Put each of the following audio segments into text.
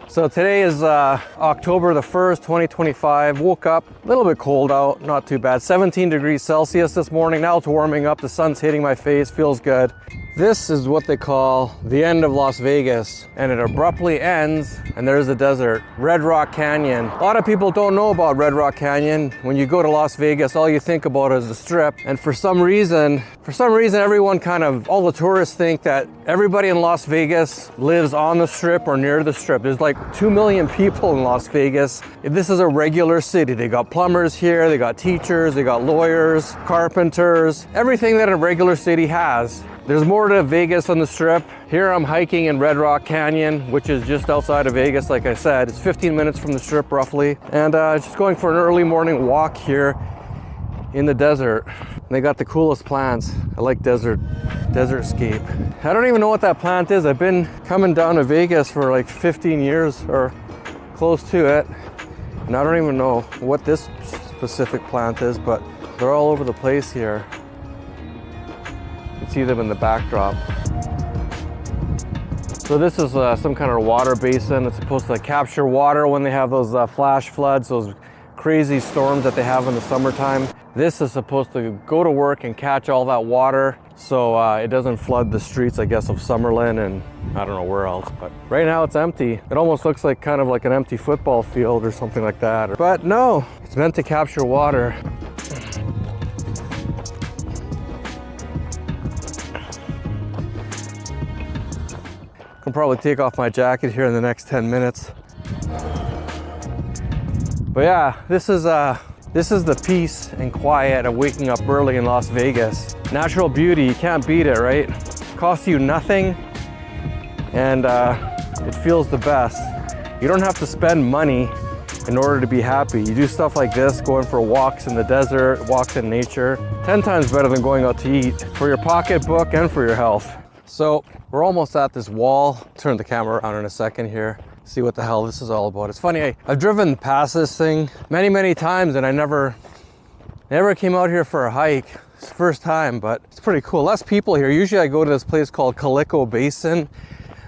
So today is October the 1st, 2025. Woke up a little bit cold out, not too bad. 17 degrees Celsius this morning. Now it's warming up. The sun's hitting my face, feels good. This is what they call the end of Las Vegas, and it abruptly ends, and there's the desert. Red Rock Canyon. A lot of people don't know about Red Rock Canyon. When you go to Las Vegas, all you think about is the Strip. And for some reason, everyone all the tourists think that everybody in Las Vegas lives on the Strip or near the Strip. There's like 2 million people in Las Vegas. This is a regular city. They got plumbers here, they got teachers, they got lawyers, carpenters, everything that a regular city has. There's more to Vegas on the Strip. Here I'm hiking in Red Rock Canyon, which is just outside of Vegas, like I said. It's 15 minutes from the Strip roughly. And just going for an early morning walk here in the desert. And they got the coolest plants. I like desertscape. I don't even know what that plant is. I've been coming down to Vegas for like 15 years or close to it. And I don't even know what this specific plant is, but they're all over the place here. You can see them in the backdrop. So this is some kind of water basin. It's supposed to capture water when they have those flash floods, those crazy storms that they have in the summertime. This is supposed to go to work and catch all that water so it doesn't flood the streets, I guess, of Summerlin and I don't know where else. But right now it's empty. It almost looks like kind of like an empty football field or something like that. But no, it's meant to capture water. I'll probably take off my jacket here in the next 10 minutes. But yeah, this is the peace and quiet of waking up early in Las Vegas. Natural beauty, you can't beat it, right? Costs you nothing, and it feels the best. You don't have to spend money in order to be happy. You do stuff like this, going for walks in the desert, walks in nature, 10 times better than going out to eat, for your pocketbook and for your health. So we're almost at this wall. Turn the camera around in a second here. See what the hell this is all about. It's funny, I've driven past this thing many times and I never came out here for a hike. It's the first time, but it's pretty cool. Less people here. Usually I go to this place called Calico Basin,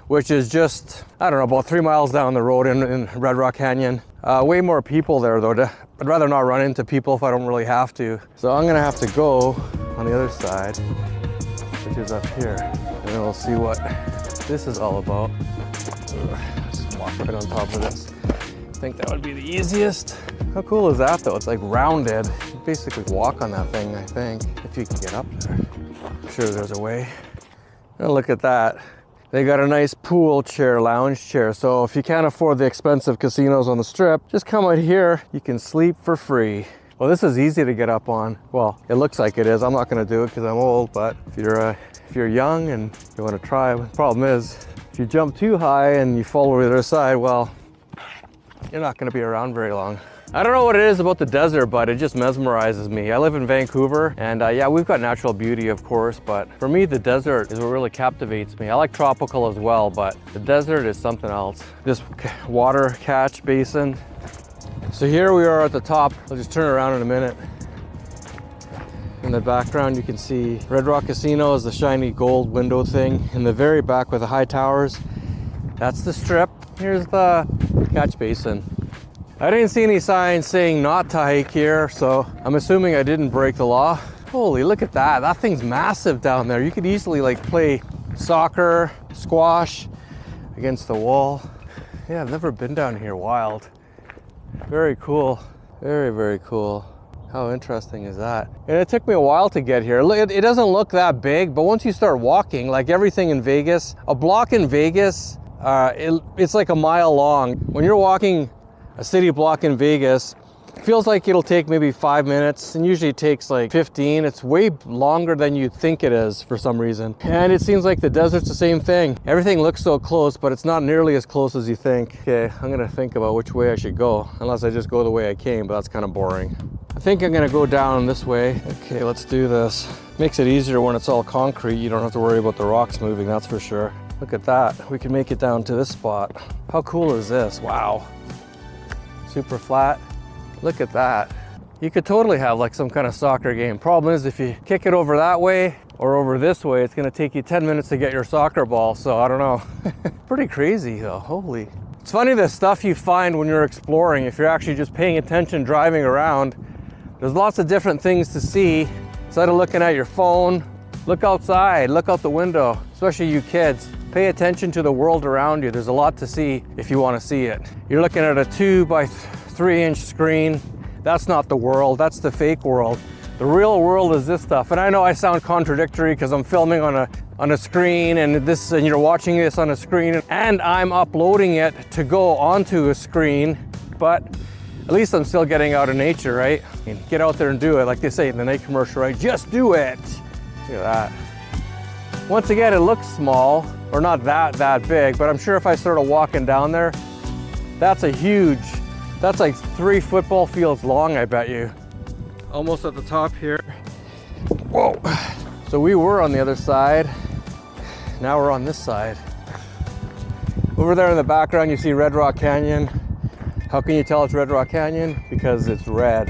which is just, I don't know, about 3 miles down the road in Red Rock Canyon. Way more people there though. I'd rather not run into people if I don't really have to. So I'm gonna have to go on the other side, which is up here. And then we'll see what this is all about. Just walk right on top of this. I think that would be the easiest. How cool is that though? It's like rounded. You basically walk on that thing, I think, if you can get up there. I'm sure there's a way. Oh, look at that. They got a nice pool chair, lounge chair. So if you can't afford the expensive casinos on the Strip, just come out here. You can sleep for free. Well, this is easy to get up on. Well, it looks like it is. I'm not gonna do it because I'm old, but if you're young and you want to try, the problem is if you jump too high and you fall over the other side, well, you're not going to be around very long. I don't know what it is about the desert, but it just mesmerizes me. I live in Vancouver, and yeah, we've got natural beauty, of course, but for me, the desert is what really captivates me. I like tropical as well, but the desert is something else. This water catch basin. So here we are at the top. I'll just turn around in a minute. In the background, you can see Red Rock Casino is the shiny gold window thing. In the very back with the high towers, that's the Strip. Here's the catch basin. I didn't see any signs saying not to hike here, so I'm assuming I didn't break the law. Holy, look at that. That thing's massive down there. You could easily like play soccer, squash against the wall. Yeah, I've never been down here. Wild. Very cool. Very cool. How interesting is that? And it took me a while to get here. It doesn't look that big, but once you start walking, like everything in Vegas, a block in Vegas, it's like a mile long. When you're walking a city block in Vegas, it feels like it'll take maybe 5 minutes, and usually it takes like 15. It's way longer than you think it is for some reason. And it seems like the desert's the same thing. Everything looks so close, but it's not nearly as close as you think. Okay, I'm gonna think about which way I should go, unless I just go the way I came, but that's kind of boring. I think I'm gonna go down this way. Okay, let's do this. Makes it easier when it's all concrete. You don't have to worry about the rocks moving, that's for sure. Look at that. We can make it down to this spot. How cool is this? Wow. Super flat. Look at that. You could totally have like some kind of soccer game. Problem is, if you kick it over that way or over this way, it's gonna take you 10 minutes to get your soccer ball. So I don't know. Pretty crazy though, holy. It's funny the stuff you find when you're exploring, if you're actually just paying attention driving around. There's lots of different things to see. Instead of looking at your phone, look outside, look out the window, especially you kids. Pay attention to the world around you. There's a lot to see if you want to see it. You're looking at a 2 by 3 inch screen. That's not the world, that's the fake world. The real world is this stuff. And I know I sound contradictory because I'm filming on a screen and you're watching this on a screen and I'm uploading it to go onto a screen, but at least I'm still getting out of nature, right? And get out there and do it, like they say in the Nike commercial, right? Just do it. Look at that. Once again, it looks small, or not that big, but I'm sure if I started walking down there, that's like 3 football fields long, I bet you. Almost at the top here. Whoa. So we were on the other side. Now we're on this side. Over there in the background, you see Red Rock Canyon. How can you tell it's Red Rock Canyon? Because it's red.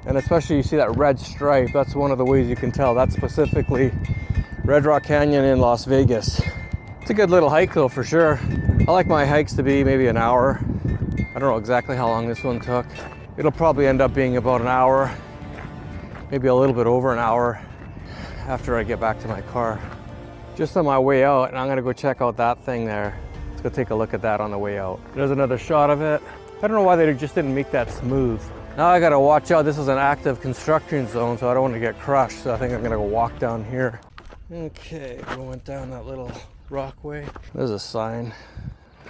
And especially you see that red stripe. That's one of the ways you can tell. That's specifically Red Rock Canyon in Las Vegas. It's a good little hike though, for sure. I like my hikes to be maybe an hour. I don't know exactly how long this one took. It'll probably end up being about an hour, maybe a little bit over an hour after I get back to my car. Just on my way out, and I'm gonna go check out that thing there. Let's go take a look at that on the way out. There's another shot of it. I don't know why they just didn't make that smooth. Now I gotta watch out. This is an active construction zone, so I don't want to get crushed. So I think I'm gonna go walk down here. Okay, going down that little rockway. There's a sign.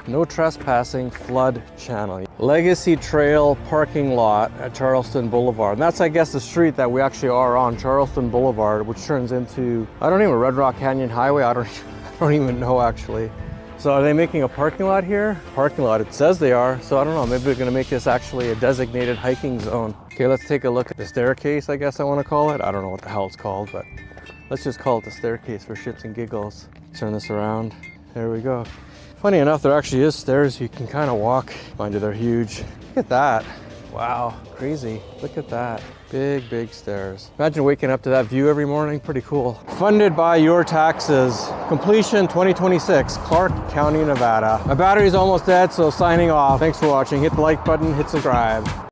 No trespassing, flood channel. Legacy Trail parking lot at Charleston Boulevard. And that's, I guess, the street that we actually are on, Charleston Boulevard, which turns into, I don't even, Red Rock Canyon Highway. I don't even know actually. So are they making a parking lot here? Parking lot, it says they are. So I don't know, maybe they're gonna make this actually a designated hiking zone. Okay, let's take a look at the staircase, I guess I wanna call it. I don't know what the hell it's called, but let's just call it the staircase for shits and giggles. Turn this around, there we go. Funny enough, there actually is stairs you can kind of walk. Mind you, they're huge. Look at that. Wow, crazy. Look at that. Big, big stairs. Imagine waking up to that view every morning. Pretty cool. Funded by your taxes. Completion 2026, Clark County, Nevada. My battery's almost dead, so signing off. Thanks for watching. Hit the like button, hit subscribe.